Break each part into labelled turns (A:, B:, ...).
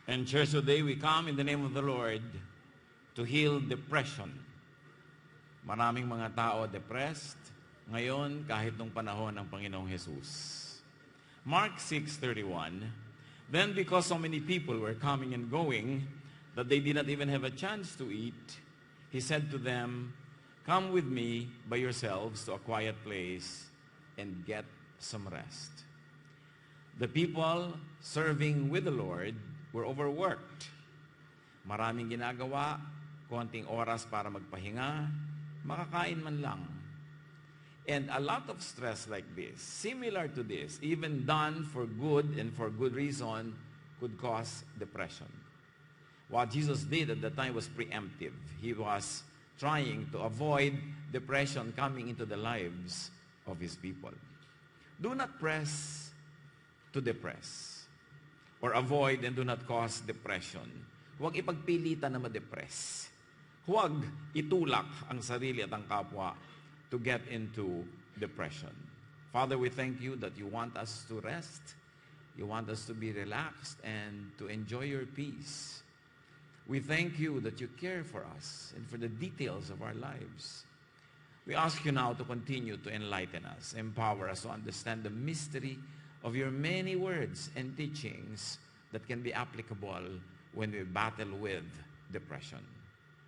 A: And church, today we come in the name of the Lord to heal depression. Maraming mga tao depressed ngayon kahit nung panahon ng Panginoong Jesus. Mark 6:31, then because so many people were coming and going that they did not even have a chance to eat, he said to them, come with me by yourselves to a quiet place and get some rest. The people serving with the Lord were overworked. Maraming ginagawa, konting oras para magpahinga, makakain man lang. And a lot of stress like this, similar to this, even done for good and for good reason, could cause depression. What Jesus did at the time was preemptive. He was trying to avoid depression coming into the lives of His people. Do not press to depress or avoid and do not cause depression. Huwag ipagpilitan na ma-depress. Huwag itulak ang sarili at ang kapwa to get into depression. Father, we thank you that you want us to rest. You want us to be relaxed and to enjoy your peace. We thank you that you care for us and for the details of our lives. We ask you now to continue to enlighten us, empower us to understand the mystery of your many words and teachings that can be applicable when we battle with depression.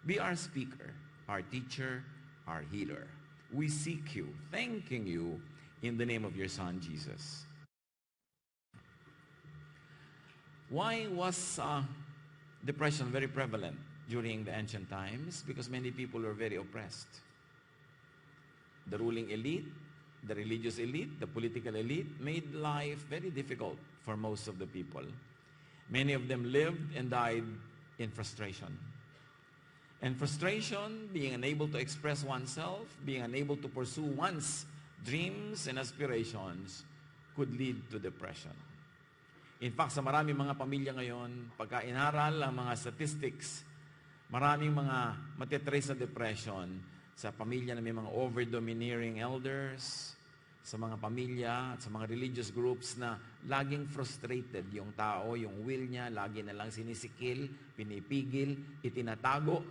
A: Be our speaker, our teacher, our healer. We seek you, thanking you in the name of your Son, Jesus. Why was depression very prevalent during the ancient times? Because many people were very oppressed. The ruling elite, the religious elite, the political elite made life very difficult for most of the people. Many of them lived and died in frustration. And frustration, being unable to express oneself, being unable to pursue one's dreams and aspirations, could lead to depression. In fact, sa maraming mga pamilya ngayon, pagka inaral ang mga statistics, maraming mga matitrace na depression sa pamilya na may mga over-domineering elders, sa mga pamilya at sa mga religious groups na laging frustrated yung tao, yung will niya, lagi na lang sinisikil, pinipigil, itinatago.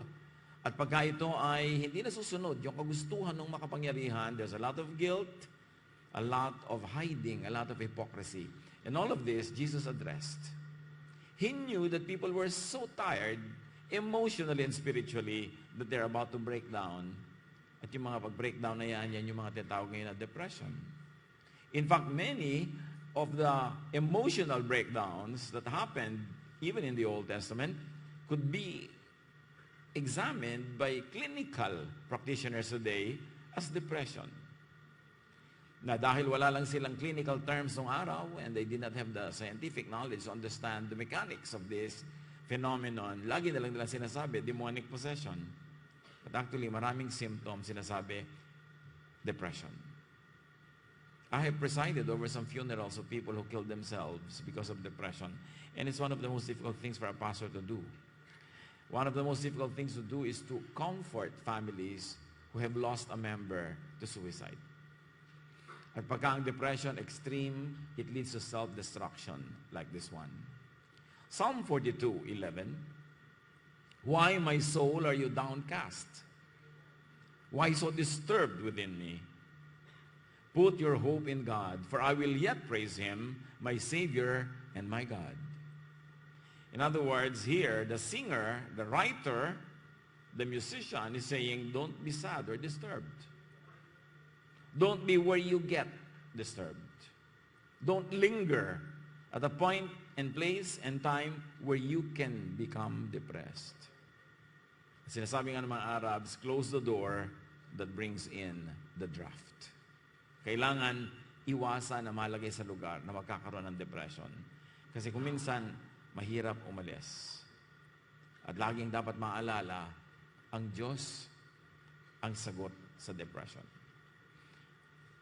A: At pagka ito ay hindi nasusunod yung kagustuhan ng makapangyarihan, there's a lot of guilt, a lot of hiding, a lot of hypocrisy. And all of this, Jesus addressed. He knew that people were so tired, emotionally and spiritually, that they're about to break down. At yung mga pag-breakdown na yan yung mga tinatawag ngayon na depression. In fact, many of the emotional breakdowns that happened, even in the Old Testament, could be examined by clinical practitioners today as depression. Na dahil wala lang silang clinical terms ng araw and they did not have the scientific knowledge to understand the mechanics of this phenomenon, lagi na lang nila sinasabi, demonic possession. But actually, maraming symptoms sinasabi, depression. I have presided over some funerals of people who killed themselves because of depression. And it's one of the most difficult things for a pastor to do. One of the most difficult things to do is to comfort families who have lost a member to suicide. At pagka ang depression extreme, it leads to self-destruction like this one. Psalm 42:11. Why, my soul, are you downcast? Why so disturbed within me? Put your hope in God, for I will yet praise Him, my Savior and my God. In other words, here, the singer, the writer, the musician is saying, don't be sad or disturbed. Don't be where you get disturbed. Don't linger at a point and place and time where you can become depressed. Sinasabi nga ng mga Arabs, close the door that brings in the draft. Kailangan iwasan na malagay sa lugar na magkakaroon ng depression. Kasi kung minsan, mahirap umalis. At laging dapat maalala, ang Diyos ang sagot sa depression.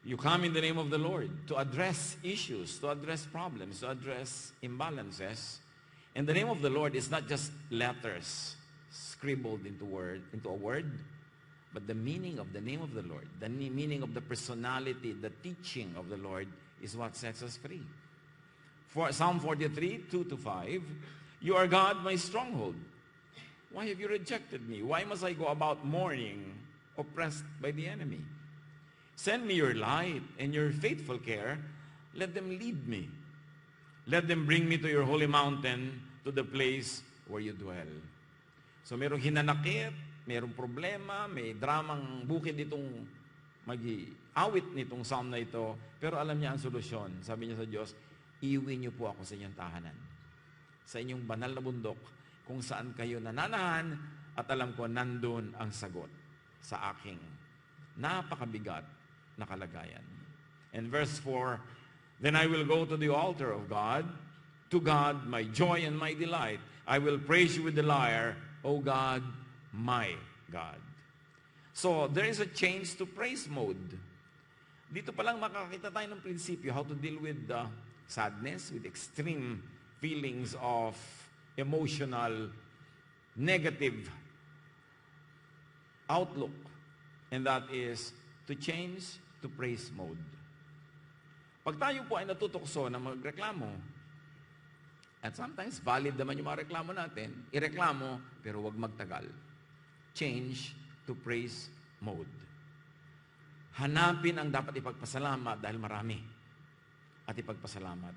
A: You come in the name of the Lord to address issues, to address problems, to address imbalances. And the name of the Lord is not just letters scribbled into a word, but the meaning of the name of the Lord, the meaning of the personality, the teaching of the Lord is what sets us free. For Psalm 43:2-5, You are God, my stronghold. Why have you rejected me? Why must I go about mourning, oppressed by the enemy? Send me your light and your faithful care. Let them lead me. Let them bring me to your holy mountain, to the place where you dwell. So merong hinanakit, merong problema, may dramang bukid itong mag-awit nitong psalm na ito, pero alam niya ang solusyon. Sabi niya sa Diyos, iuwi niyo po ako sa inyong tahanan, sa inyong banal na bundok, kung saan kayo nananahan, at alam ko nandun ang sagot sa aking napakabigat na kalagayan. And verse 4, then I will go to the altar of God, to God, my joy and my delight. I will praise you with the lyre, O God, my God. So, there is a change to praise mode. Dito pa lang makakita tayo ng prinsipyo, how to deal with sadness, with extreme feelings of emotional, negative outlook. And that is to change to praise mode. Pag tayo po ay natutokso na magreklamo, at sometimes valid naman yung mga reklamo natin, ireklamo, pero huwag magtagal. Change to praise mode. Hanapin ang dapat ipagpasalamat dahil marami. At ipagpasalamat.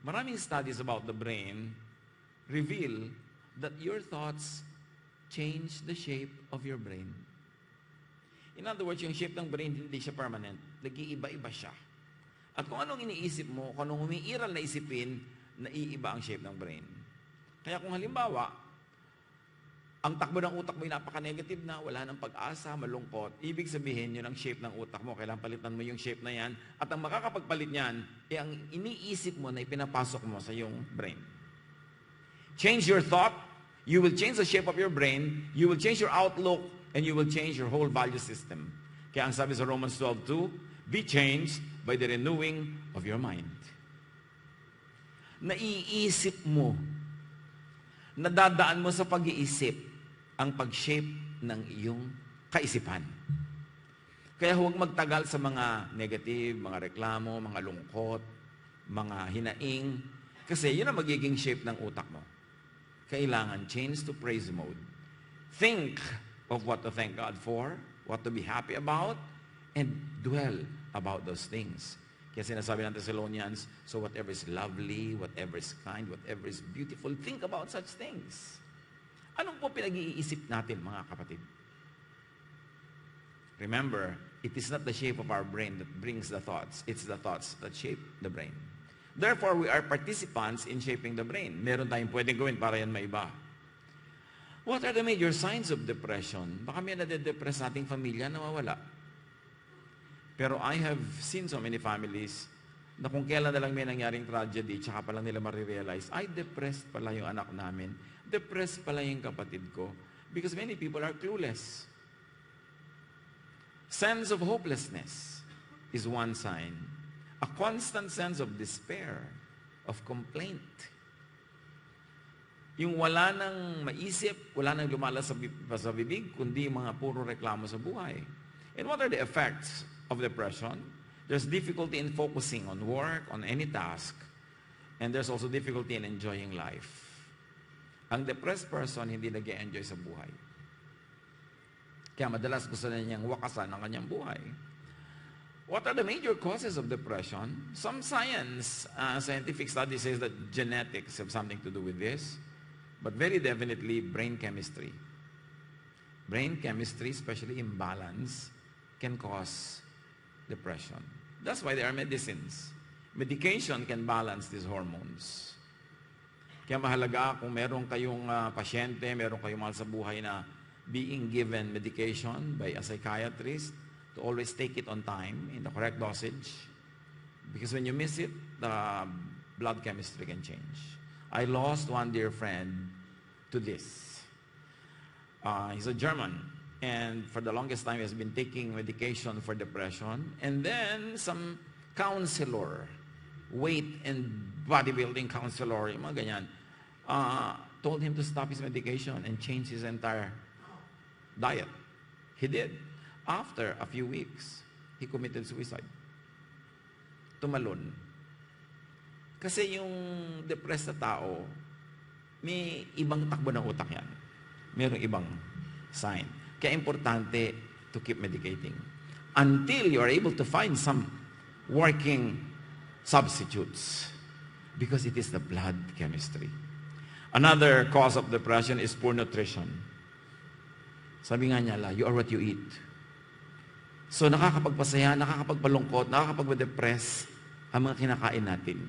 A: Maraming studies about the brain reveal that your thoughts change the shape of your brain. In other words, yung shape ng brain, hindi siya permanent. Nag-iiba-iba siya. At kung anong iniisip mo, kung anong umiiral na isipin, naiiba ang shape ng brain. Kaya kung halimbawa, ang takbo ng utak mo ay napaka-negative na, wala nang pag-asa, malungkot, ibig sabihin yun ang shape ng utak mo. Kailangan palitan mo yung shape na yan. At ang makakapagpalit niyan, ay ang iniisip mo na ipinapasok mo sa iyong brain. Change your thought, you will change the shape of your brain, you will change your outlook, and you will change your whole value system. Kaya ang sabi sa Romans 12:2, be changed by the renewing of your mind. Naiisip mo, nadadaan mo sa pag-iisip ang pag-shape ng iyong kaisipan. Kaya huwag magtagal sa mga negative, mga reklamo, mga lungkot, mga hinaing, kasi yun ang magiging shape ng utak mo. Kailangan change to praise mode. Think of what to thank God for, what to be happy about, and dwell about those things. Kaya sinasabi ng Thessalonians, so whatever is lovely, whatever is kind, whatever is beautiful, think about such things. Anong po pinag-iisip natin, mga kapatid? Remember, it is not the shape of our brain that brings the thoughts. It's the thoughts that shape the brain. Therefore, we are participants in shaping the brain. Meron tayong pwedeng gawin para yan maiba. What are the major signs of depression? Baka may nade-depress sa ating pamilya, nawawala. Pero I have seen so many families na kung kailan na lang may nangyaring tragedy, tsaka pa lang nila marirealize, ay, depressed pala yung anak namin. Depressed pala yung kapatid ko. Because many people are clueless. Sense of hopelessness is one sign. A constant sense of despair, of complaint. Yung wala nang maisip, wala nang lumalas sa bibig, kundi mga puro reklamo sa buhay. And what are the effects of depression? There's difficulty in focusing on work, on any task, and there's also difficulty in enjoying life. Ang depressed person hindi nag-e-enjoy sa buhay. Kaya madalas gusto na niyang wakasan ang kanyang buhay. What are the major causes of depression? Some scientific study says that genetics have something to do with this, but very definitely brain chemistry. Brain chemistry, especially imbalance, can cause depression. That's why there are medicines. Medication can balance these hormones. Kaya mahalaga kung meron kayong pasyente, meron kayong mahal sa buhay na being given medication by a psychiatrist, to always take it on time, in the correct dosage. Because when you miss it, the blood chemistry can change. I lost one dear friend to this. He's a German. And for the longest time, he has been taking medication for depression. And then, some counselor, weight and bodybuilding counselor, yung mga ganyan, told him to stop his medication and change his entire diet. He did. After a few weeks, he committed suicide. Tumalon. Kasi yung depressed na tao, may ibang takbo ng utak yan. Mayroong ibang sign. Kaya importante to keep medicating. Until you are able to find some working substitutes. Because it is the blood chemistry. Another cause of depression is poor nutrition. Sabi nga niya, you are what you eat. So nakakapagpasaya, nakakapagpalungkot, nakakapag-depress ang mga kinakain natin.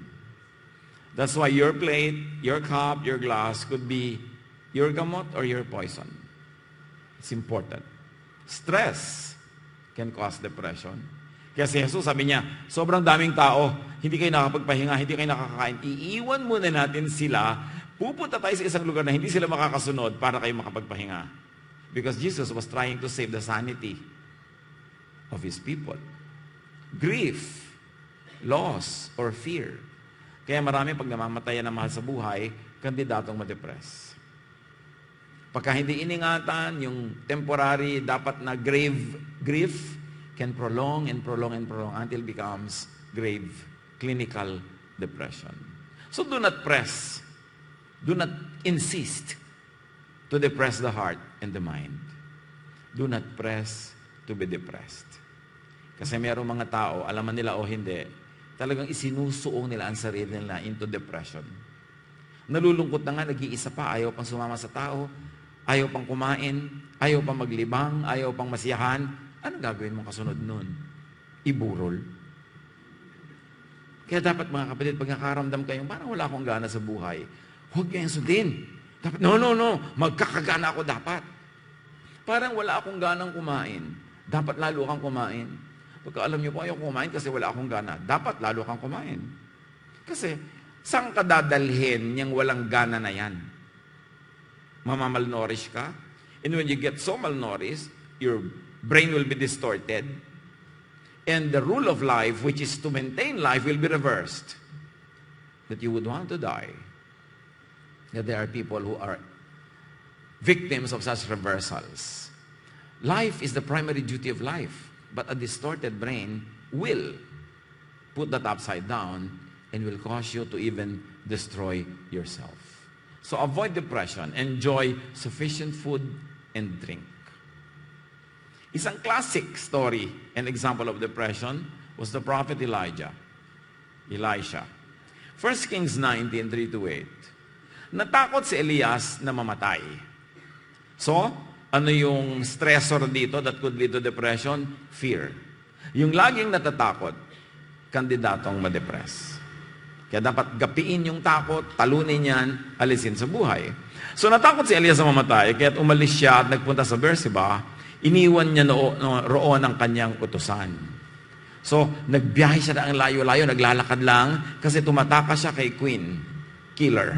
A: That's why your plate, your cup, your glass could be your gamot or your poison. It's important. Stress can cause depression. Kaya si Jesus sabi niya, sobrang daming tao, hindi kayo nakapagpahinga, hindi kayo nakakakain. Iiwan muna natin sila, pupunta tayo sa isang lugar na hindi sila makakasunod para kayo makapagpahinga. Because Jesus was trying to save the sanity of His people. Grief, loss, or fear. Kaya marami pag namamatayan ng mahal sa buhay, kandidatong ma-depress. Pagka hindi iningatan, yung temporary, dapat na grave grief can prolong and prolong and prolong until it becomes grave clinical depression. So do not press. Do not insist to depress the heart and the mind. Do not press to be depressed. Kasi mayroong mga tao, alaman nila o hindi, talagang isinusuong nila ang sarili nila into depression. Nalulungkot na nga, nag-iisa pa, ayaw pang sumama sa tao, ayaw pang kumain, ayaw pang maglibang, ayaw pang masiyahan. Anong gagawin mong kasunod nun? Iburol. Kaya dapat mga kapatid, pag nakaramdam kayong parang wala akong gana sa buhay, huwag kayong sundin. Dapat, no, magkakagana ako dapat. Parang wala akong ganang kumain. Dapat lalo kang kumain. Pagka alam niyo po, ayaw kumain kasi wala akong gana. Dapat lalo kang kumain. Kasi, saan ka dadalhin niyang walang gana na yan? Mamamalnourish ka? And when you get so malnourished, your brain will be distorted. And the rule of life, which is to maintain life, will be reversed. That you would want to die. That there are people who are victims of such reversals. Life is the primary duty of life. But a distorted brain will put that upside down and will cause you to even destroy yourself. So avoid depression. Enjoy sufficient food and drink. Isang classic story and example of depression was the prophet Elisha. 1 Kings 19, 3-8. Natakot si Elias na mamatay. So, ano yung stressor dito that could lead to depression? Fear. Yung laging natatakot, kandidatong ma-depress. Kaya dapat gapiin yung takot, talunin yan, alisin sa buhay. So natakot si Elias na mamatay, kaya umalis siya at nagpunta sa Beersheba, iniwan niya roon ang kanyang utusan. So, nagbiyahe siya na ang layo-layo, naglalakad lang, kasi tumatakas siya kay Queen, killer,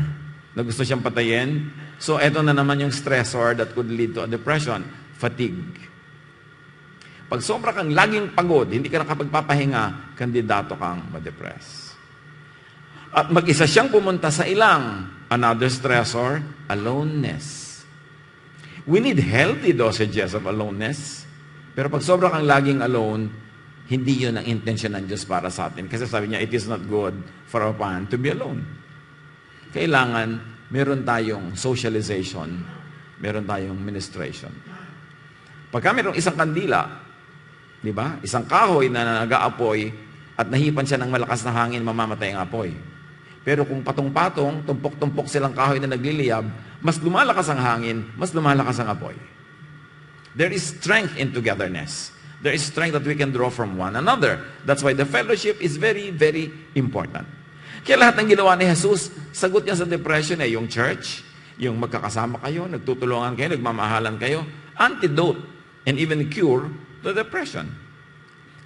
A: na gusto siyang patayin. So, eto na naman yung stressor that could lead to a depression, fatigue. Pag sobra kang laging pagod, hindi ka nakapagpapahinga, kandidato kang ma-depress. At mag-isa siyang pumunta sa ilang, another stressor, aloneness. We need healthy dosages of aloneness. Pero pag sobra kang laging alone, hindi yun ang intention ng Diyos para sa atin. Kasi sabi niya, it is not good for a man to be alone. Kailangan meron tayong socialization, meron tayong ministration. Pagka mayroong isang kandila, di ba? Isang kahoy na nag-aapoy at nahipan siya ng malakas na hangin, mamamatay ang apoy. Pero kung patong-patong, tumpok-tumpok silang kahoy na nagliliyab, mas lumalakas ang hangin, mas lumalakas ang apoy. There is strength in togetherness. There is strength that we can draw from one another. That's why the fellowship is very, very important. Kaya lahat ng ginawa ni Jesus, sagot niya sa depression yung church, yung magkakasama kayo, nagtutulungan kayo, nagmamahalan kayo, antidote and even cure the depression.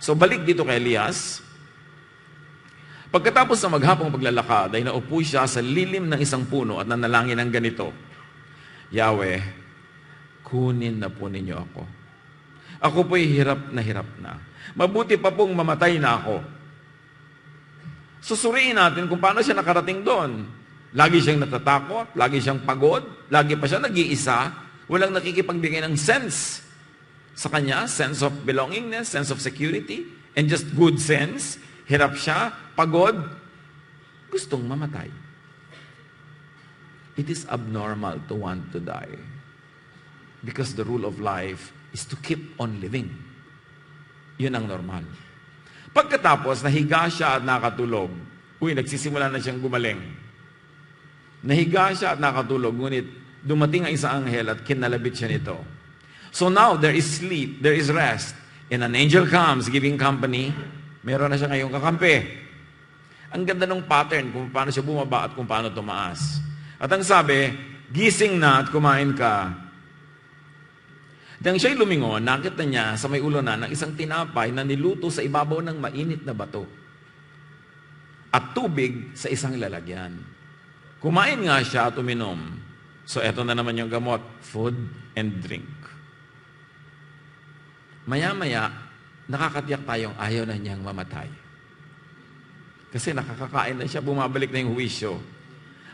A: So balik dito kay Elias. Pagkatapos ng maghapong paglalakad, ay naupo siya sa lilim ng isang puno at nanalangin ng ganito, Yahweh, kunin na po ninyo ako. Ako po'y hirap na. Mabuti pa pong mamatay na ako. Susuriin natin kung paano siya nakarating doon. Lagi siyang natatakot, lagi siyang pagod, lagi pa siya nag-iisa, walang nakikipagbigay ng sense sa kanya, sense of belongingness, sense of security, and just good sense. Hirap siya, pagod, gustong mamatay. It is abnormal to want to die. Because the rule of life is to keep on living. Yun ang normal. Pagkatapos, nahiga siya at nakatulog. Nagsisimula na siyang gumaling. Nahiga siya at nakatulog, ngunit dumating ang isang anghel at kinalabit siya nito. So now, there is sleep, there is rest, and an angel comes giving company. Meron na siya ngayong kakampi. Ang ganda ng pattern kung paano siya bumaba at kung paano tumaas. At ang sabi, gising na at kumain ka. Nang siya'y lumingon, nakita niya sa may ulo na ng isang tinapay na niluto sa ibabaw ng mainit na bato at tubig sa isang lalagyan. Kumain nga siya at uminom. So eto na naman yung gamot, food and drink. Maya-maya, nakakatiyak tayong ayaw na niyang mamatay. Kasi nakakakain na siya, bumabalik na yung huwisyo.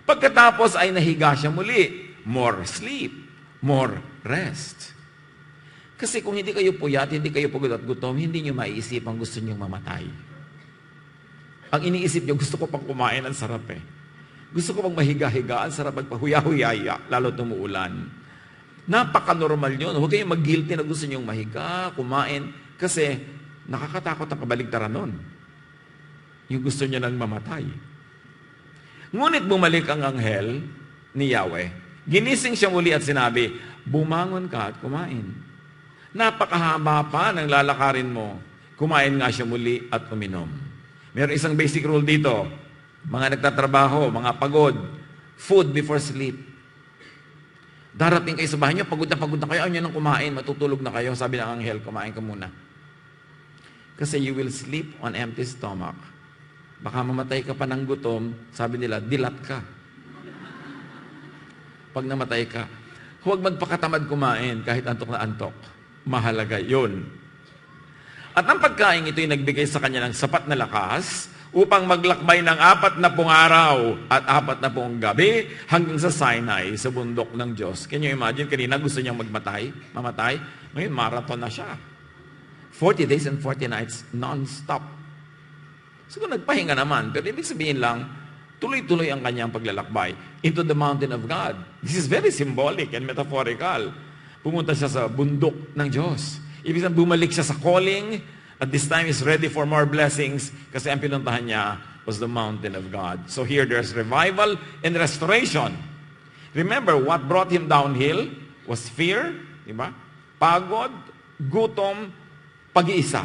A: Pagkatapos ay nahiga siya muli. More sleep, more rest. Kasi kung hindi kayo puyat, hindi kayo pagod at gutom, hindi nyo maiisip ang gusto nyo mamatay. Ang iniisip nyo, gusto ko pang kumain, ang sarap eh. Gusto ko pang mahiga-higa, ang sarap magpahuya-huyaya, lalo tumuulan. Napaka-normal yun. Huwag kayong mag-guilty na gusto nyo mahiga, kumain, kasi nakakatakot ang kabaligtaran nun. Yung gusto nyo nang mamatay. Ngunit bumalik ang anghel ni Yahweh. Ginising siya muli at sinabi, bumangon ka at kumain. Napakahaba pa ng lalakarin mo. Kumain nga siya muli at uminom. Mayroon isang basic rule dito. Mga nagtatrabaho, mga pagod, food before sleep. Darating kayo sa bahay niyo, pagod na kayo, ayaw niyo nang kumain, matutulog na kayo. Sabi ng anghel, kumain ka muna. Kasi you will sleep on empty stomach. Baka mamatay ka pa ng gutom, sabi nila, dilat ka. Pag namatay ka, huwag magpakatamad kumain kahit antok na antok. Mahalaga yun. At ang pagkain ito'y nagbigay sa kanya ng sapat na lakas upang maglakbay ng 40 araw at 40 gabi hanggang sa Sinai, sa bundok ng Diyos. Can you imagine? Kanina gusto niyang mamatay. Ngayon, marathon na siya. 40 days and 40 nights, non-stop. Siguro nagpahinga naman, pero ibig sabihin lang, tuloy-tuloy ang kanyang paglalakbay into the mountain of God. This is very symbolic and metaphorical. Pumunta siya sa bundok ng Diyos. Ibig sabihin, bumalik siya sa calling, at this time is ready for more blessings kasi ang pinuntahan niya was the mountain of God. So here there's revival and restoration. Remember, what brought him downhill was fear, diba? Pagod, gutom, pag-iisa.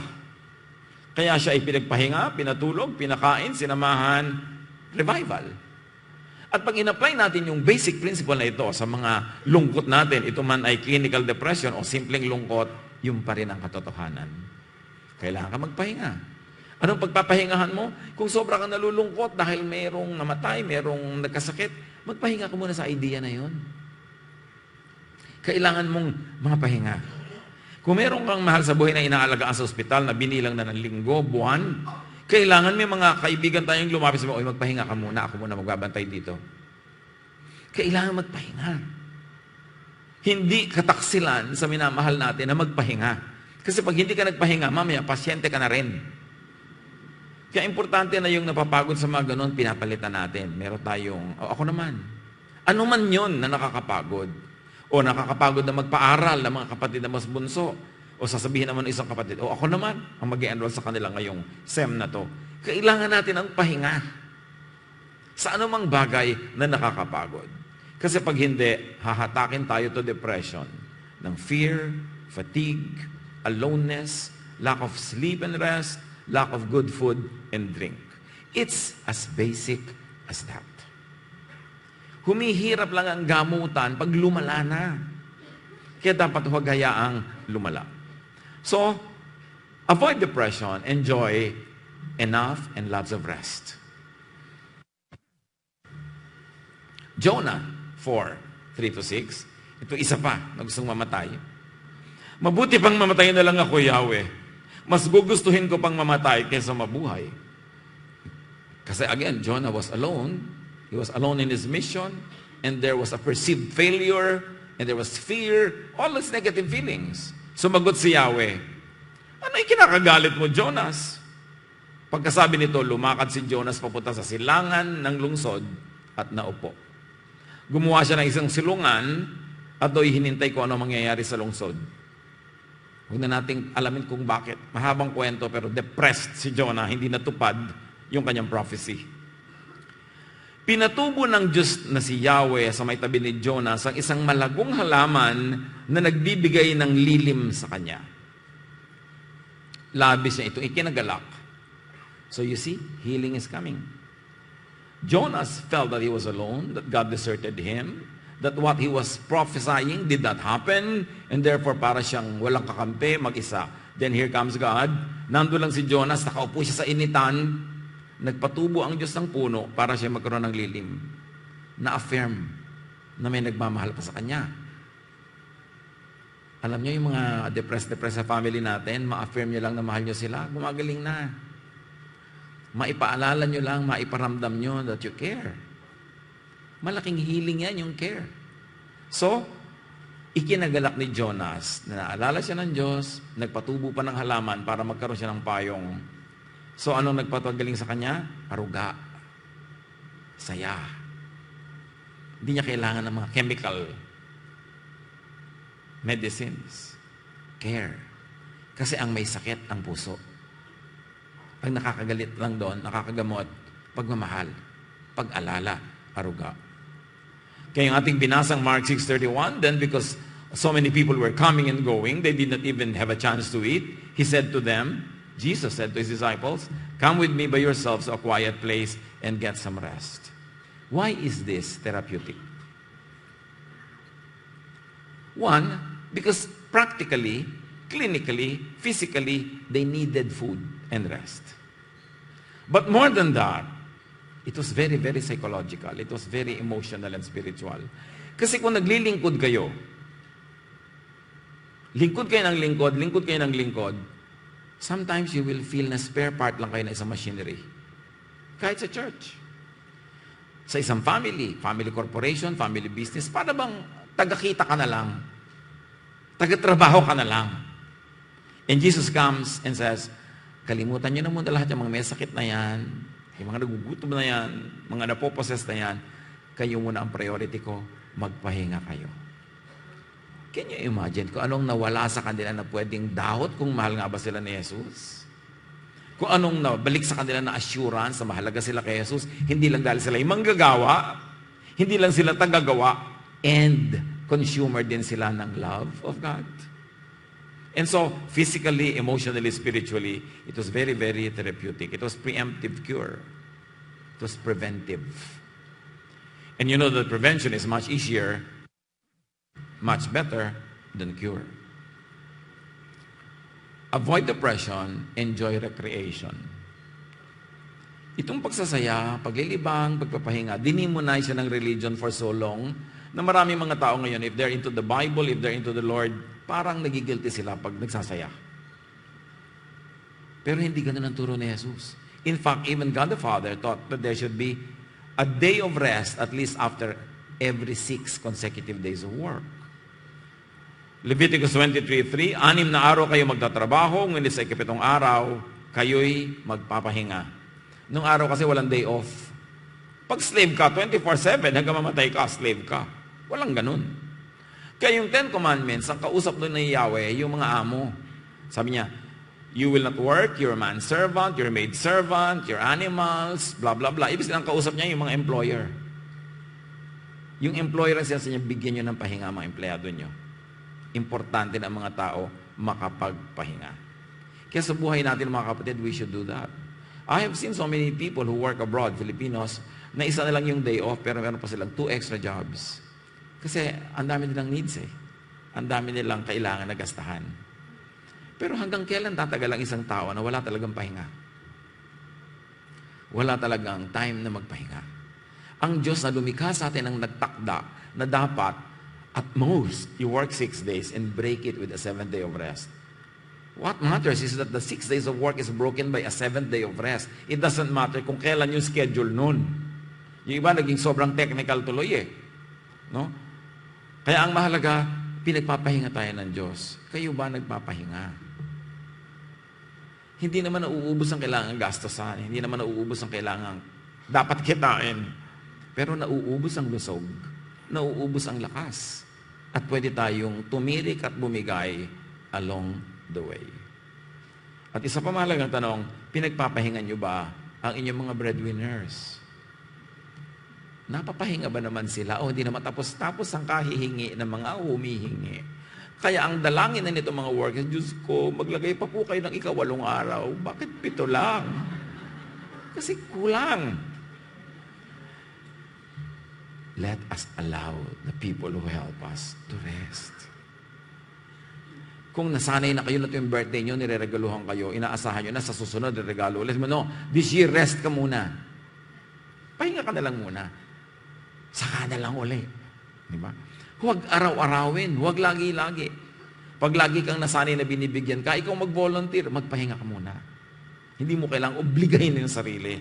A: Kaya siya ay pinagpahinga, pinatulog, pinakain, sinamahan, revival. At pag in-apply natin yung basic principle na ito sa mga lungkot natin, ito man ay clinical depression o simpleng lungkot, yung pa rin ang katotohanan. Kailangan ka magpahinga. Anong pagpapahingahan mo? Kung sobra kang nalulungkot dahil mayroong namatay, mayroong nagkasakit, magpahinga ka muna sa idea na yon. Kailangan mong mapahinga. Kung meron kang mahal sa buhay na inaalagaan sa ospital na binilang na ng linggo, buwan, kailangan may mga kaibigan tayong lumapit sa mga, oy, magpahinga ka muna, ako muna magbabantay dito. Kailangan magpahinga. Hindi kataksilan sa minamahal natin na magpahinga. Kasi pag hindi ka nagpahinga, mamaya, pasyente ka na rin. Kaya importante na yung napapagod sa mga ganon, pinapalitan natin. Meron tayong, ako naman. Ano man yun na nakakapagod? O nakakapagod na magpaaral ng mga kapatid na mas bunso. O sasabihin naman ng isang kapatid, o ako naman ang mag-i-enroll sa kanila ngayong SEM na to. Kailangan natin ang pahinga sa anumang bagay na nakakapagod. Kasi pag hindi, hahatakin tayo to depression ng fear, fatigue, aloneness, lack of sleep and rest, lack of good food and drink. It's as basic as that. Humihirap lang ang gamutan pag lumala na. Kaya dapat huwag hayaang lumala. So, avoid depression, enjoy enough and lots of rest. Jonah 4:3-6. Ito isa pa na gustong mamatay. Mabuti pang mamatay na lang ako, Yahweh. Mas gugustuhin ko pang mamatay kaysa mabuhay. Kasi again, Jonah was alone. He was alone in his mission. And there was a perceived failure. And there was fear. All those negative feelings. Sumagot si Yahweh, ano yung kinakagalit mo, Jonas? Pagkasabi nito, lumakad si Jonas papunta sa silangan ng lungsod at naupo. Gumawa siya ng isang silungan at do'y hinintay kung ano mangyayari sa lungsod. Huwag na nating alamin kung bakit. Mahabang kwento pero depressed si Jonah, hindi natupad yung kanyang prophecy. Pinatubo ng Diyos na si Yahweh sa may tabi ni Jonas ang isang malagong halaman na nagbibigay ng lilim sa kanya. Labis niya ito, ikinagalak. So you see, healing is coming. Jonas felt that he was alone, that God deserted him, that what he was prophesying did not happen, and therefore para siyang walang kakampi, mag-isa. Then here comes God. Nandun lang si Jonas, nakaupo siya sa initan. Nagpatubo ang Diyos ng puno para siya magkaroon ng lilim. Na-affirm na may nagmamahal pa sa kanya. Alam niyo yung mga depressed sa family natin, ma-affirm niyo lang na mahal niyo sila, gumagaling na. Maipaalala niyo lang, maiparamdam niyo that you care. Malaking healing yan, yung care. So, ikinagalak ni Jonas na naalala siya ng Diyos, nagpatubo pa ng halaman para magkaroon siya ng payong. So, anong nagpapagaling sa kanya? Aruga. Saya. Hindi niya kailangan ng mga chemical medicines. Care. Kasi ang may sakit, ang puso. Ang nakakagalit lang doon, nakakagamot, pagmamahal, pag-alala, aruga. Kaya yung ating binasang Mark 6:31, then because so many people were coming and going, they did not even have a chance to eat, He said to them, Jesus said to His disciples, "Come with me by yourselves to a quiet place and get some rest." Why is this therapeutic? One, because practically, clinically, physically, they needed food and rest. But more than that, it was very, very psychological. It was very emotional and spiritual. Kasi kung naglilingkod kayo, lingkod kayo ng lingkod, sometimes you will feel na spare part lang kayo na isang machinery. Kahit sa church. Sa isang family corporation, family business, para bang taga-kita ka na lang. Taga-trabaho ka na lang. And Jesus comes and says, kalimutan nyo na muna lahat yung mga may sakit na yan, yung mga nagugutom na yan, mga napoposes na yan, kayo muna ang priority ko, magpahinga kayo. Can you imagine kung anong nawala sa kanila na pwedeng dahot kung mahal nga ba sila ni Jesus? Kung anong nabalik sa kanila na assurance na mahalaga sila kay Jesus, hindi lang dahil sila yung manggagawa, hindi lang sila tagagawa, and consumer din sila ng love of God. And so, physically, emotionally, spiritually, it was very, very therapeutic. It was preemptive cure. It was preventive. And you know that prevention is much easier, much better than cure. Avoid depression, enjoy recreation. Itong pagsasaya, paglilibang, pagpapahinga, dinimonise siya ng religion for so long na maraming mga tao ngayon, if they're into the Bible, if they're into the Lord, parang nagigilty sila pag nagsasaya. Pero hindi ganun ang turo ni Jesus. In fact, even God the Father taught that there should be a day of rest at least after every 6 consecutive days of work. Leviticus 23:3, 6 na araw kayo magtatrabaho, ngunit sa 7 araw, kayo'y magpapahinga. Nung araw kasi walang day off. Pag slave ka, 24/7, hanggang mamatay ka, slave ka. Walang ganun. Kaya yung 10 Commandments, ang kausap doon ni Yahweh, yung mga amo. Sabi niya, you will not work, your manservant, your maidservant, your animals, blah, blah, blah. Ibig sabihin, ang kausap niya yung mga employer. Yung employer ang sinasabi niya, bigyan niyo ng pahinga mga empleyado niyo. Importante na ang mga tao makapagpahinga. Kaya sa buhay natin, mga kapatid, we should do that. I have seen so many people who work abroad, Filipinos, na isa na lang yung day off, pero meron pa silang 2 extra jobs. Kasi ang dami nilang needs eh. Ang dami nilang kailangan na gastahan. Pero hanggang kailan tatagal ang isang tao na wala talagang pahinga? Wala talagang time na magpahinga. Ang Diyos na lumikha sa atin ang nagtakda na dapat at most, you work 6 days and break it with a 7th day of rest. What matters is that the 6 days of work is broken by a 7th day of rest. It doesn't matter kung kailan yung schedule nun. Yung iba naging sobrang technical tuloy eh. No? Kaya ang mahalaga, pinagpapahinga tayo ng Diyos. Kayo ba nagpapahinga? Hindi naman nauubos ang kailangang gastosan. Hindi naman nauubos ang kailangang dapat kitain. Pero nauubos ang lusog. nauubos ang lakas. At pwede tayong tumirik at bumigay along the way. At isa pa mahalagang tanong, pinagpapahingan nyo ba ang inyong mga breadwinners? Napapahinga ba naman sila? O hindi naman tapos ang kahihingi ng mga humihingi? Kaya ang dalangin na nito mga workers, Diyos ko, maglagay pa po kayo ng 8 araw. Bakit 7 lang? Kasi kulang. Let us allow the people who help us to rest. Kung nasanay na kayo na ito yung birthday nyo, nireregaluhan kayo, inaasahan nyo na sa susunod, regalo ulit mo, no, this year, rest ka muna. Pahinga ka na lang muna. Saka na lang uli. Diba? Huwag araw-arawin, huwag lagi-lagi. Pag lagi kang nasanay na binibigyan ka, ikaw mag-volunteer, magpahinga ka muna. Hindi mo kailangang obligahin yung sarili.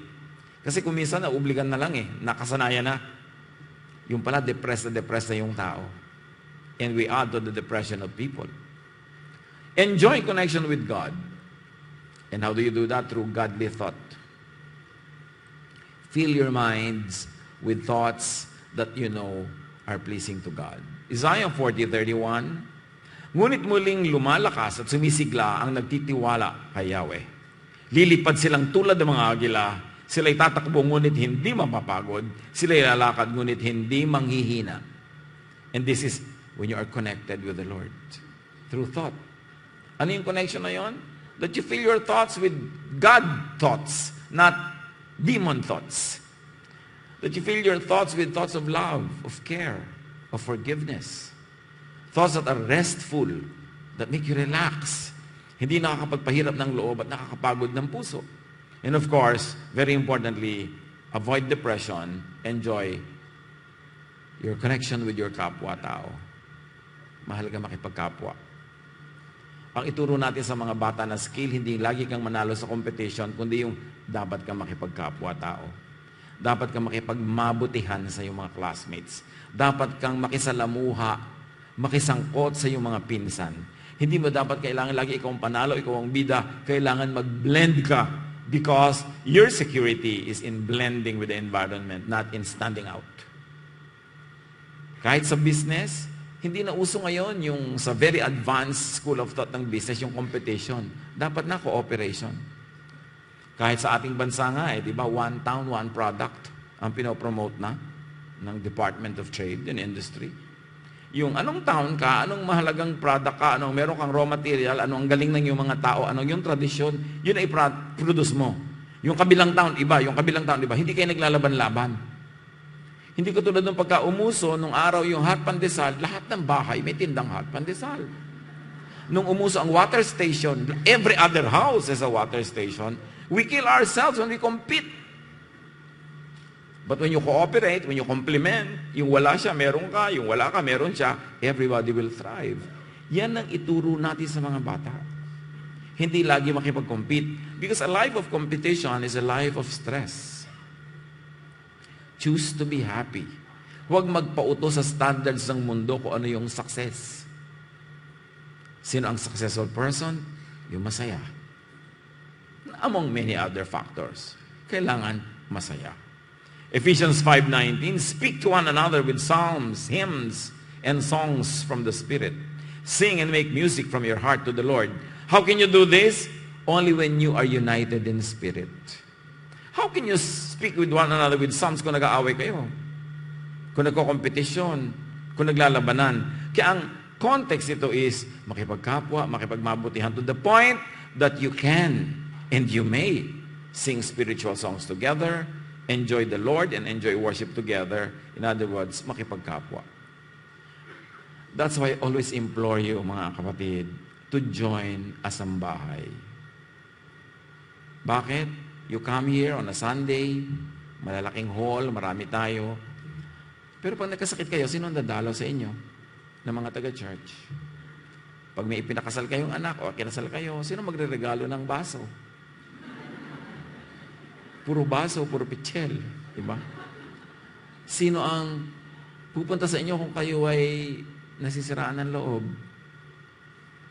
A: Kasi kung minsan na, obligan na lang nakasanayan na. Yung pala, depressed na yung tao. And we add to the depression of people. Enjoy connection with God. And how do you do that? Through godly thought. Fill your minds with thoughts that you know are pleasing to God. Isaiah 40:31, ngunit muling lumalakas at sumisigla ang nagtitiwala kay Yahweh. Lilipad silang tulad ng mga agila. Sila'y tatakbo ngunit hindi mapapagod. Sila'y lalakad ngunit hindi manghihina. And this is when you are connected with the Lord. Through thought. Ano yung connection na yon? That you fill your thoughts with God thoughts, not demon thoughts. That you fill your thoughts with thoughts of love, of care, of forgiveness. Thoughts that are restful, that make you relax. Hindi nakakapagpahirap ng loob at nakakapagod ng puso. And of course, very importantly, avoid depression, enjoy your connection with your kapwa-tao. Mahalaga makipagkapwa. Ang ituro natin sa mga bata na skill, hindi lagi kang manalo sa competition, kundi yung dapat kang makipagkapwa-tao. Dapat kang makipagmabutihan sa iyong mga classmates. Dapat kang makisalamuha, makisangkot sa iyong mga pinsan. Hindi mo dapat kailangan lagi ikaw ang panalo, ikaw ang bida. Kailangan mag-blend ka because your security is in blending with the environment, not in standing out. Kahit sa business, hindi na uso ngayon yung sa very advanced school of thought ng business, yung competition. Dapat na cooperation. Kahit sa ating bansa nga, di ba, one town, one product ang pinopromote na ng Department of Trade and Industry. Yung anong town ka, anong mahalagang product ka, anong meron kang raw material, anong ang galing ng yung mga tao, anong yung tradisyon, yun ay produce mo. Yung kabilang town, iba. Yung kabilang town, iba. Hindi kayo naglalaban-laban. Hindi ko tulad nung pagka umuso, nung araw yung hot pandesal, lahat ng bahay may tindang hot pandesal. Nung umuso ang water station, every other house has a water station. We kill ourselves when we compete. But when you cooperate, when you complement, yung wala siya, meron ka, yung wala ka, meron siya, everybody will thrive. Yan ang ituro natin sa mga bata. Hindi lagi makipag-compete. Because a life of competition is a life of stress. Choose to be happy. Huwag magpauto sa standards ng mundo kung ano yung success. Sino ang successful person? Yung masaya. Among many other factors. Kailangan masaya. Ephesians 5:19, speak to one another with psalms, hymns, and songs from the Spirit. Sing and make music from your heart to the Lord. How can you do this? Only when you are united in spirit. How can you speak with one another with psalms kung nag-aaway kayo? Kung nagko-kompetisyon, kung naglalabanan. Kaya ang context ito is makipagkapwa, makipagmabutihan to the point that you can and you may sing spiritual songs together, enjoy the Lord, and enjoy worship together. In other words, makipagkapwa. That's why I always implore you, mga kapatid, to join a sambahay. Bakit? You come here on a Sunday, malalaking hall, marami tayo. Pero pag nagkasakit kayo, sino ang dadalaw sa inyo ng mga taga-church? Pag may ipinakasal kayong anak o kinasal kayo, sino magre-regalo ng baso? Puro baso, puro pichel. Diba? Sino ang pupunta sa inyo kung kayo ay nasisiraan ng loob?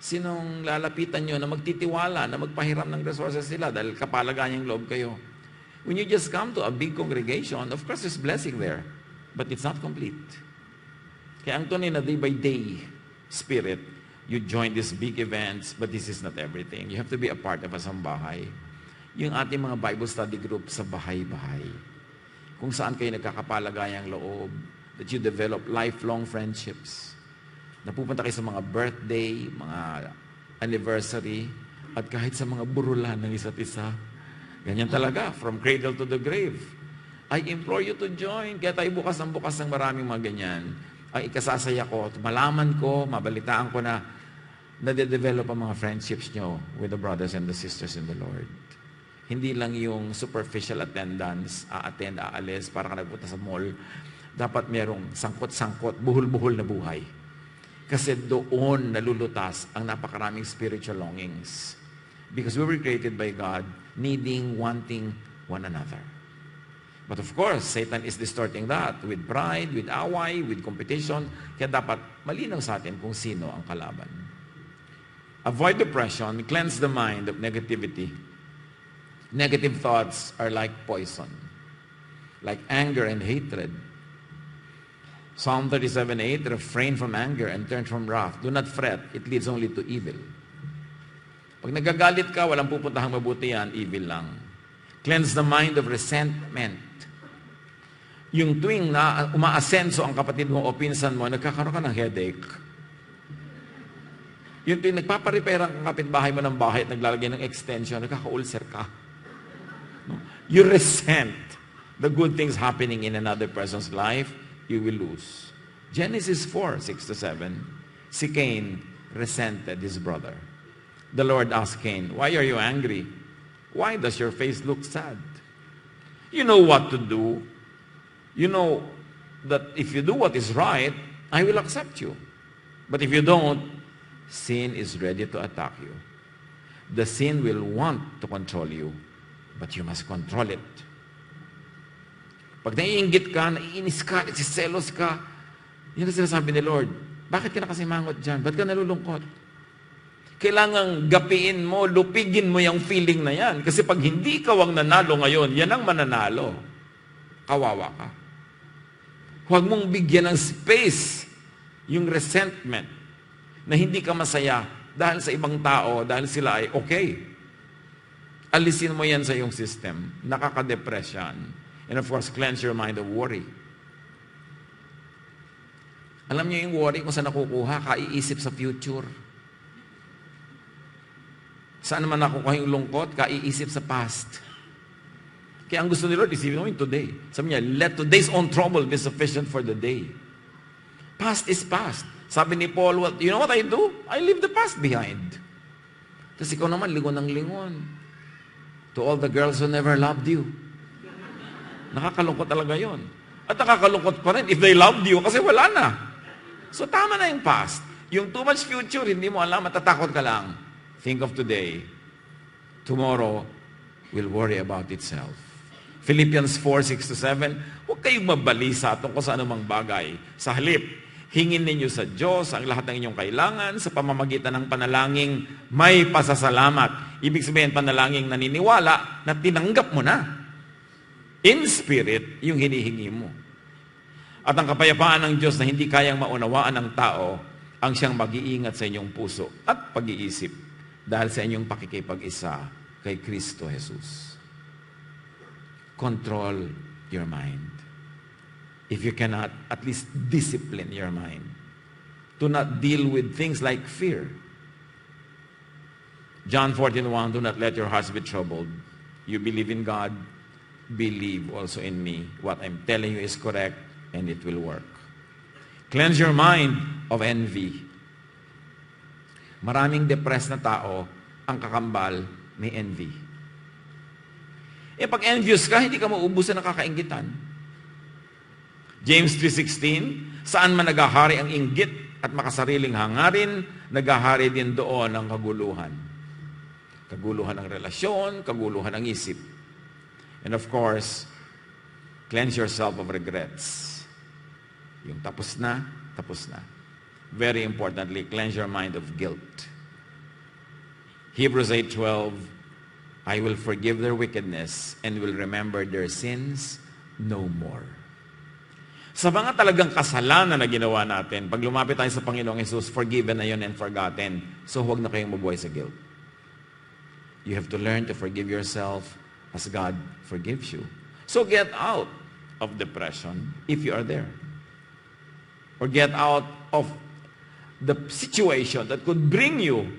A: Sinong lalapitan nyo na magtitiwala, na magpahiram ng resources sila dahil kapalagan yung loob kayo? When you just come to a big congregation, of course there's blessing there, but it's not complete. Kaya ang tunay na day by day spirit, you join these big events, but this is not everything. You have to be a part of a sambahay. Yung ating mga Bible study group sa bahay-bahay. Kung saan kayo nagkakapalagayang loob, that you develop lifelong friendships. Napupunta kayo sa mga birthday, mga anniversary, at kahit sa mga burulan ng isa't isa. Ganyan talaga, from cradle to the grave. I implore you to join. Kaya tayo bukas ng maraming mga ganyan. Ang ikasasaya ko, malaman ko, mabalitaan ko na nade-develop ang mga friendships nyo with the brothers and the sisters in the Lord. Hindi lang yung superficial attendance, a-attend, aalis, para ka nagpunta sa mall. Dapat merong sangkot-sangkot, buhol-buhol na buhay. Kasi doon nalulutas ang napakaraming spiritual longings. Because we were created by God, needing, wanting one another. But of course, Satan is distorting that with pride, with away, with competition. Kaya dapat malinaw sa atin kung sino ang kalaban. Avoid depression, cleanse the mind of negativity. Negative thoughts are like poison, like anger and hatred. Psalm 37:8, refrain from anger and turn from wrath. Do not fret, it leads only to evil. Pag nagagalit ka, walang pupuntahang mabuti yan, evil lang. Cleanse the mind of resentment. Yung tuwing na umaasenso ang kapatid mo o pinsan mo, nagkakaroon ka ng headache. Yung tuwing nagpaparepair ang kapitbahay mo ng bahay at naglalagay ng extension, nagkaka-ulcer ka. You resent the good things happening in another person's life, you will lose. Genesis 4:6-7, si Cain resented his brother. The Lord asked Cain, why are you angry? Why does your face look sad? You know what to do. You know that if you do what is right, I will accept you. But if you don't, sin is ready to attack you. The sin will want to control you, but you must control it. Pag naiinggit ka, naiinis ka, nagsiselos ka, yun ang sinasabi ni Lord, bakit ka nakasimangot dyan? Ba't ka nalulungkot? Kailangang gapiin mo, lupigin mo yung feeling na yan. Kasi pag hindi ka ang nanalo ngayon, yan ang mananalo. Kawawa ka. Huwag mong bigyan ng space yung resentment na hindi ka masaya dahil sa ibang tao, dahil sila ay okay. Alisin mo yan sa iyong system. Nakaka-depress yan. And of course, cleanse your mind of worry. Alam niyo yung worry kung saan nakukuha, kaiisip sa future. Saan naman nakukuha yung lungkot? Kaiisip sa past. Kaya ang gusto ni Lord, isipin mo yung today. Sabi niya, let today's own trouble be sufficient for the day. Past is past. Sabi ni Paul, you know what I do? I leave the past behind. Tapos ikaw naman, lingon ng lingon. To all the girls who never loved you. Nakakalungkot talaga yon. At nakakalungkot pa rin if they loved you kasi wala na. So tama na yung past. Yung too much future, hindi mo alam, matatakot ka lang. Think of today. Tomorrow will worry about itself. Philippians 4:6-7, huwag kayong mabalisa tungkol sa anumang bagay. Sa halip, hingin ninyo sa Diyos ang lahat ng inyong kailangan sa pamamagitan ng panalangin may pasasalamat. Ibig sabihin, panalangin naniniwala na tinanggap mo na. In spirit, yung hinihingi mo. At ang kapayapaan ng Diyos na hindi kayang maunawaan ng tao, ang siyang mag-iingat sa inyong puso at pag-iisip dahil sa inyong pakikipag-isa kay Kristo Jesus. Control your mind. If you cannot, at least discipline your mind. Do not deal with things like fear. John 14:1, do not let your hearts be troubled. You believe in God, believe also in me. What I'm telling you is correct and it will work. Cleanse your mind of envy. Maraming depressed na tao, ang kakambal, may envy. Pag envious ka, hindi ka maubusan ng kakainggitan. James 3:16, saan man nagahari ang inggit at makasariling hangarin, nagahari din doon ang kaguluhan. Kaguluhan ng relasyon, kaguluhan ng isip. And of course, cleanse yourself of regrets. Yung tapos na, tapos na. Very importantly, cleanse your mind of guilt. Hebrews 8:12, I will forgive their wickedness and will remember their sins no more. Sa mga talagang kasalanan na ginawa natin, pag lumapit tayo sa Panginoong Jesus, forgiven na yun and forgotten. So huwag na kayong mabuhay sa guilt. You have to learn to forgive yourself as God forgives you. So get out of depression if you are there. Or get out of the situation that could bring you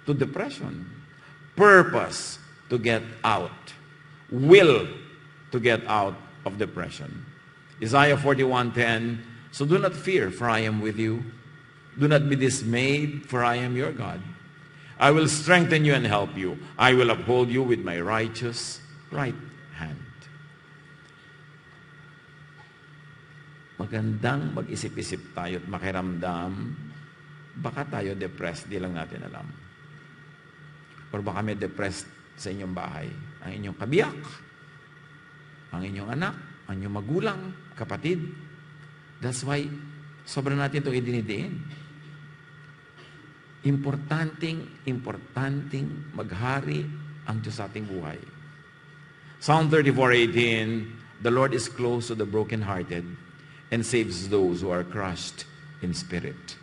A: to depression. Purpose to get out. Will to get out of depression. Isaiah 41:10, so do not fear, for I am with you. Do not be dismayed, for I am your God. I will strengthen you and help you. I will uphold you with my righteous right hand. Magandang mag-isip-isip tayo at makiramdam, baka tayo depressed, di lang natin alam. Or baka may depressed sa inyong bahay. Ang inyong kabiyak, ang inyong anak, ang inyong magulang, kapatid. That's why, sobrang natin itong idinidiin. Importanting maghari ang Diyos sa ating buhay. Psalm 34:18, the Lord is close to the brokenhearted and saves those who are crushed in spirit.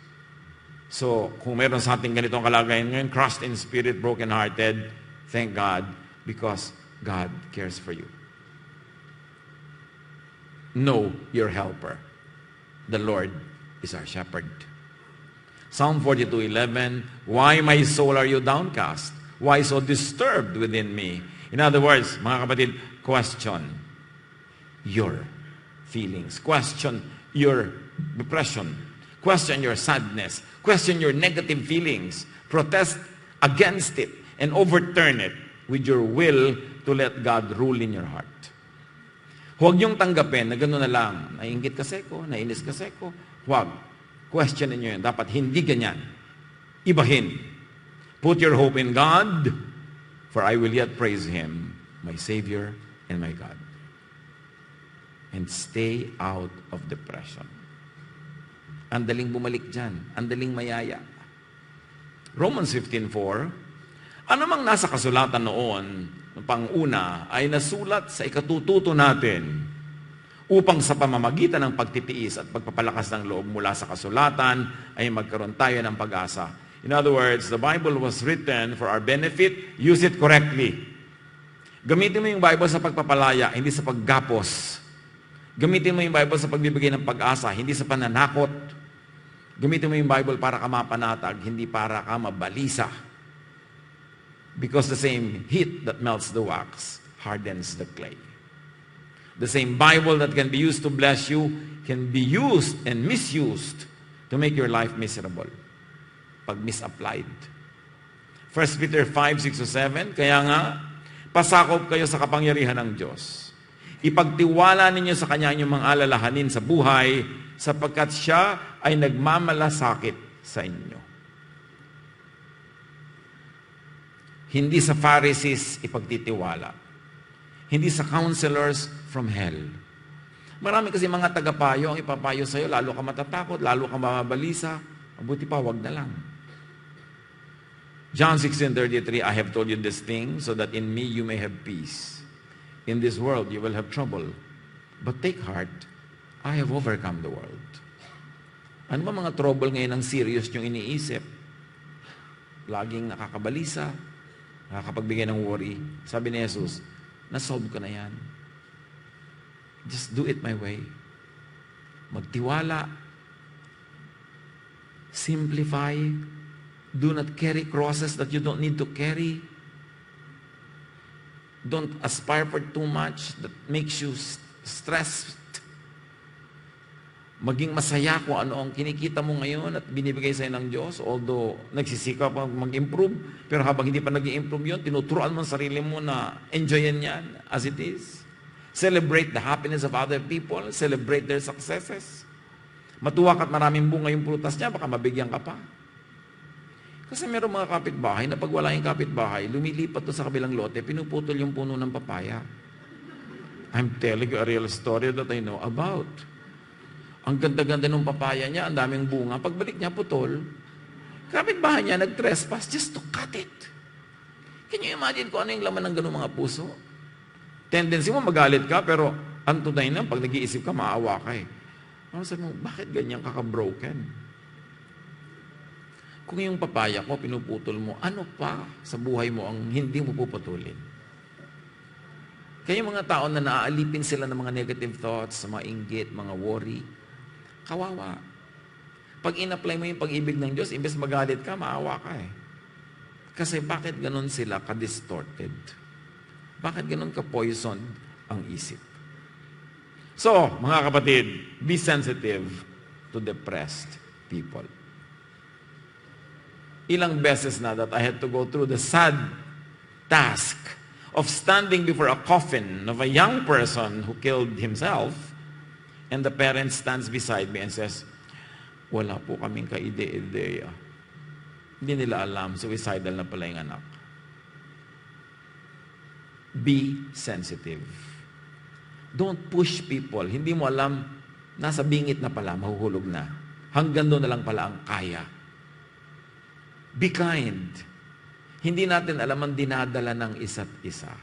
A: So, kung meron sa ating ganitong kalagayan ngayon, crushed in spirit, brokenhearted, thank God because God cares for you. Know your helper. The Lord is our shepherd. Psalm 42:11, why my soul are you downcast? Why so disturbed within me? In other words, mga kapatid, question your feelings. Question your depression. Question your sadness. Question your negative feelings. Protest against it and overturn it with your will to let God rule in your heart. Huwag niyong tanggapin na gano'n na lang. Naiinggit kasi ko, nainis kasi ko. Huwag. Question niyo yun. Dapat hindi ganyan. Ibahin. Put your hope in God, for I will yet praise Him, my Savior and my God. And stay out of depression. Ang daling bumalik dyan. Ang daling mayaya. Romans 15:4, anumang nasa kasulatan noon, pang-una, ay nasulat sa ikatututo natin upang sa pamamagitan ng pagtitiis at pagpapalakas ng loob mula sa kasulatan ay magkaroon tayo ng pag-asa. In other words, the Bible was written for our benefit. Use it correctly. Gamitin mo yung Bible sa pagpapalaya, hindi sa paggapos. Gamitin mo yung Bible sa pagbibigay ng pag-asa, hindi sa pananakot. Gamitin mo yung Bible para ka mapanatag, hindi para ka mabalisa. Because the same heat that melts the wax hardens the clay. The same Bible that can be used to bless you can be used and misused to make your life miserable pag misapplied. 1 Peter 5:6-7, kaya nga, pasakop kayo sa kapangyarihan ng Diyos. Ipagtiwala ninyo sa Kanya inyong mga alalahanin sa buhay sapagkat Siya ay nagmamalasakit sa inyo. Hindi sa Pharisees ipagtitiwala. Hindi sa counselors from hell. Marami kasi mga tagapayo ang ipapayo sa'yo, lalo ka matatakot, lalo ka mababalisa. Mabuti pa, wag na lang. John 16:33, I have told you this thing so that in me you may have peace. In this world you will have trouble. But take heart, I have overcome the world. Ano ba mga trouble ngayon ang serious yung iniisip? Laging nakakabalisa, nakakapagbigay ng worry. Sabi ni Jesus, nasolve ko na yan. Just do it my way. Magtiwala. Simplify. Do not carry crosses that you don't need to carry. Don't aspire for too much that makes you stressed. Maging masaya kung ano ang kinikita mo ngayon at binibigay sa'yo ng Diyos. Although nagsisikap pa mag-improve, pero habang hindi pa nag-i-improve yun, tinuturuan mo ang sarili mo na enjoyin yan as it is. Celebrate the happiness of other people. Celebrate their successes. Matuwa ka't maraming bunga yung prutas niya, baka mabigyan ka pa. Kasi meron mga kapitbahay na pag wala yung kapitbahay, lumilipat to sa kabilang lote, pinuputol yung puno ng papaya. I'm telling you a real story that I know about. Ang ganda-ganda ng papaya niya, ang daming bunga. Pagbalik niya, putol. Kapitbahay niya, nag-trespass just to cut it. Can you imagine kung ano yung laman ng ganung mga puso? Tendency mo magalit ka, pero ang tunay na, pag nag-iisip ka, maawa ka eh. Sabi mo, bakit ganyan kaka-broken? Kung yung papaya ko, pinuputol mo, ano pa sa buhay mo ang hindi mo puputulin? Kaya yung mga tao na naaalipin sila ng mga negative thoughts, mga inggit, mga worry, kawawa. Pag in-apply mo yung pag-ibig ng Diyos, imbes magalit ka, maawa ka eh. Kasi bakit ganun sila ka-distorted? Bakit ganun ka-poisoned ang isip? So, mga kapatid, be sensitive to depressed people. Ilang beses na that I had to go through the sad task of standing before a coffin of a young person who killed himself, and the parent stands beside me and says, wala po kaming kaide-ideya. Hindi nila alam, suicidal na pala yung anak. Be sensitive. Don't push people. Hindi mo alam, nasa bingit na pala, mahuhulog na. Hanggang doon na lang pala ang kaya. Be kind. Hindi natin alam ang dinadala ng isa't isa.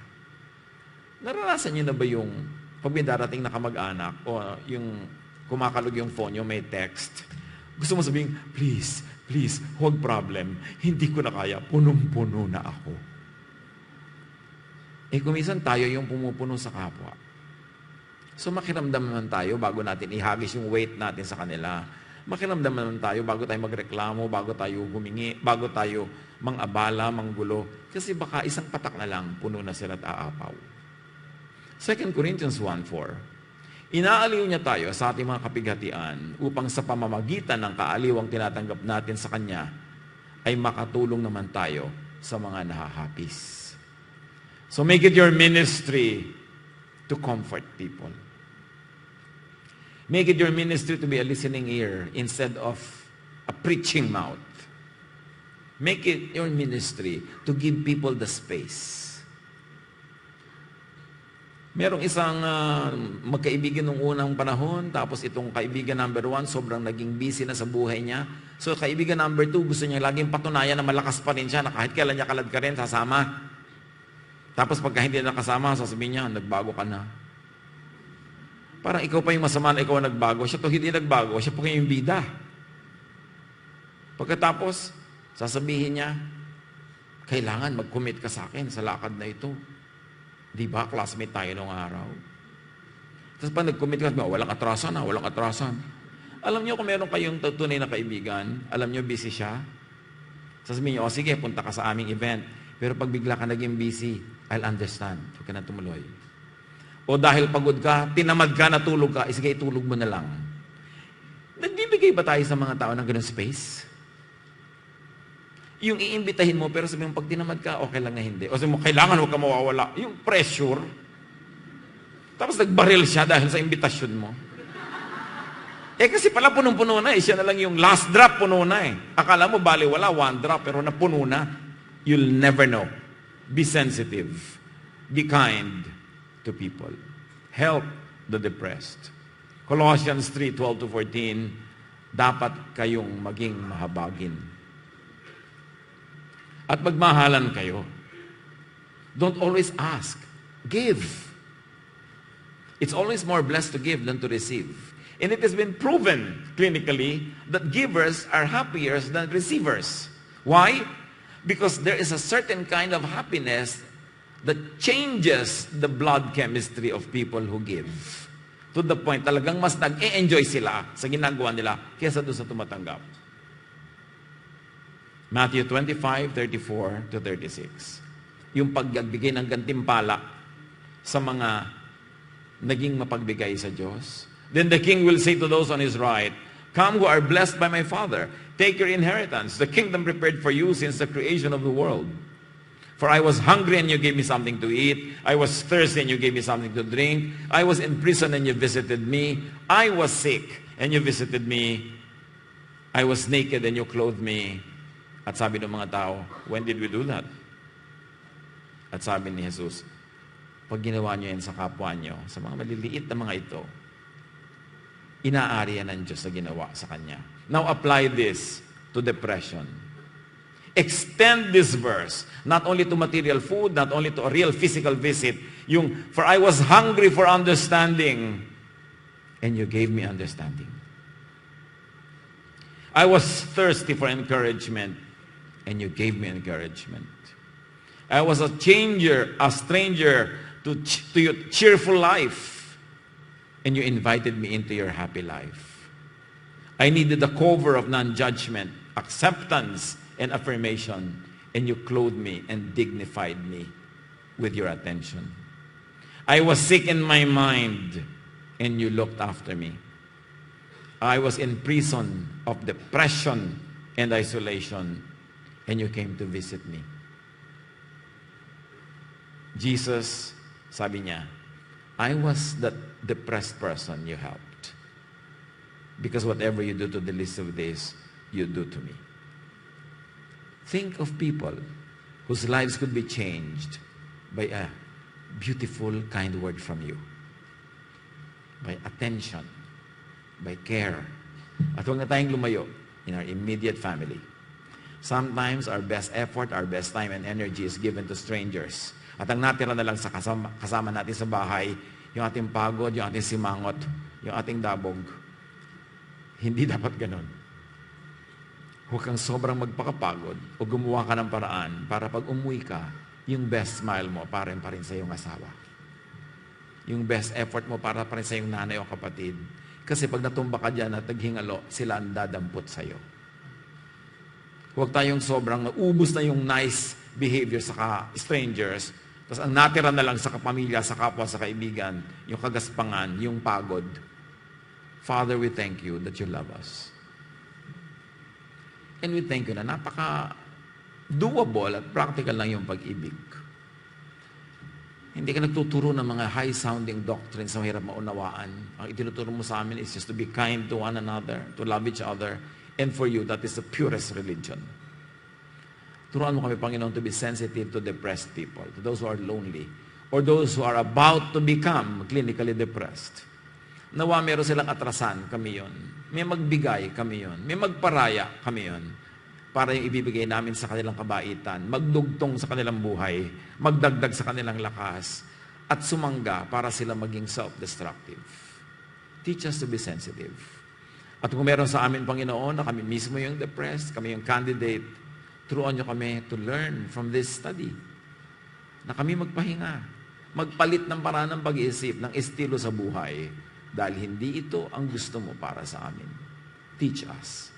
A: Naranasan niyo na ba yung pag may darating na kamag-anak o yung kumakalog yung phone nyo, may text. Gusto mo sabihin, please, huwag problem. Hindi ko na kaya. Punong-puno na ako. Kuminsan tayo yung pumupuno sa kapwa. So makiramdam naman tayo bago natin ihagis yung weight natin sa kanila. Makiramdam naman tayo bago tayo magreklamo, bago tayo humingi, bago tayo mang-abala, manggulo. Kasi baka isang patak na lang, puno na sila at aapaw. 2 Corinthians 1:4. Inaaliw niya tayo sa ating mga kapighatian upang sa pamamagitan ng kaaliwang tinatanggap natin sa Kanya ay makatulong naman tayo sa mga nahahapis. So make it your ministry to comfort people. Make it your ministry to be a listening ear instead of a preaching mouth. Make it your ministry to give people the space. Merong isang magkaibigan nung unang panahon, tapos itong kaibigan number 1, sobrang naging busy na sa buhay niya. So kaibigan number 2, gusto niya laging patunayan na malakas pa rin siya, na kahit kailan niya kalad ka rin, sasama. Tapos pagka hindi na nakasama, sasabihin niya, nagbago ka na. Parang ikaw pa yung masama na ikaw nagbago. Siya to hindi nagbago. Siya po yung bida. Pagkatapos, sasabihin niya, kailangan mag-commit ka sa akin sa lakad na ito. Di ba? Classmate tayo nung araw. Tapos pag nag-commit ka, walang atrasan na, walang atrasan. Alam niyo kung meron kayong tunay na kaibigan, alam niyo busy siya, sasabihin niyo, sige, punta ka sa aming event. Pero pag bigla ka naging busy, I'll understand. Huwag ka na tumuloy. O dahil pagod ka, tinamad ka, natulog ka, sige, itulog mo na lang. Nagbibigay ba tayo sa mga tao ng ganun space? Yung iimbitahin mo, pero sabihin mo, pag tinamad ka, okay lang na hindi. O sabihin mo, kailangan huwag ka mawawala. Yung pressure. Tapos nagbaril siya dahil sa imbitasyon mo. Kasi pala punong-puno na eh. Siya na lang yung last drop, puno na eh. Akala mo, bali wala, 1 drop, pero napuno na. You'll never know. Be sensitive. Be kind to people. Help the depressed. Colossians 3:12-14, dapat kayong maging mahabagin. At magmahalan kayo. Don't always ask. Give. It's always more blessed to give than to receive. And it has been proven clinically that givers are happier than receivers. Why? Because there is a certain kind of happiness that changes the blood chemistry of people who give. To the point, talagang mas nag-e-enjoy sila sa ginagawa nila kaysa doon sa tumatanggap. Matthew 25:34-36. Yung pagbigay ng gantimpala sa mga naging mapagbigay sa Diyos. Then the king will say to those on his right, come who are blessed by my Father, take your inheritance, the kingdom prepared for you since the creation of the world. For I was hungry and you gave me something to eat. I was thirsty and you gave me something to drink. I was in prison and you visited me. I was sick and you visited me. I was naked and you clothed me. At sabi ng mga tao, when did we do that? At sabi ni Jesus, pag ginawa nyo yan sa kapwa nyo, sa mga maliliit na mga ito, inaari yan ng Diyos sa ginawa sa Kanya. Now apply this to depression. Extend this verse, not only to material food, not only to a real physical visit. Yung, for I was hungry for understanding, and you gave me understanding. I was thirsty for encouragement, and you gave me encouragement. I was a stranger to your cheerful life, and you invited me into your happy life. I needed the cover of non-judgment, acceptance, and affirmation, and you clothed me and dignified me with your attention. I was sick in my mind, and you looked after me. I was in prison of depression and isolation, and you came to visit me. Jesus, sabi niya, I was that depressed person you helped. Because whatever you do to the least of this, you do to me. Think of people whose lives could be changed by a beautiful, kind word from you. By attention, by care. At huwag na tayong lumayo in our immediate family. Sometimes our best effort, our best time and energy is given to strangers. At ang natira na lang sa kasama natin sa bahay, yung ating pagod, yung ating simangot, yung ating dabog. Hindi dapat ganun. Huwag kang sobrang magpakapagod o gumawa ka ng paraan para pag umuwi ka, yung best smile mo pa rin sa iyong asawa. Yung best effort mo para pa rin sa iyong nanay o kapatid. Kasi pag natumba ka dyan at naghingalo, sila ang dadampot sa iyo. Huwag tayong sobrang naubos na yung nice behavior sa strangers, tapos ang natira na lang sa kapamilya, sa kapwa, sa kaibigan, yung kagaspangan, yung pagod. Father, we thank you that you love us. And we thank you na napaka-doable at practical lang yung pag-ibig. Hindi ka nagtuturo ng mga high-sounding doctrines na mahirap maunawaan. Ang itinuturo mo sa amin is just to be kind to one another, to love each other, and for you, that is the purest religion. Turuan mo kami, Panginoon, to be sensitive to depressed people, to those who are lonely, or those who are about to become clinically depressed. Nawa meron silang atrasan, kami yon. May magbigay, kami yon. May magparaya, kami yon. Para yung ibibigay namin sa kanilang kabaitan, magdugtong sa kanilang buhay, magdagdag sa kanilang lakas, at sumangga para sila maging self-destructive. Teach us to be sensitive. At kung meron sa amin, Panginoon, na kami mismo yung depressed, kami yung candidate, turuan nyo kami to learn from this study. Na kami magpahinga. Magpalit ng paraan ng pag-iisip, ng estilo sa buhay. Dahil hindi ito ang gusto mo para sa amin. Teach us.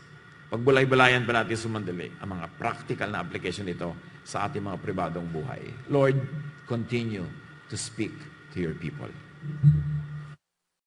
A: Pagbulay-bulayan pa natin sumandali ang mga practical na application nito sa ating mga pribadong buhay. Lord, continue to speak to your people.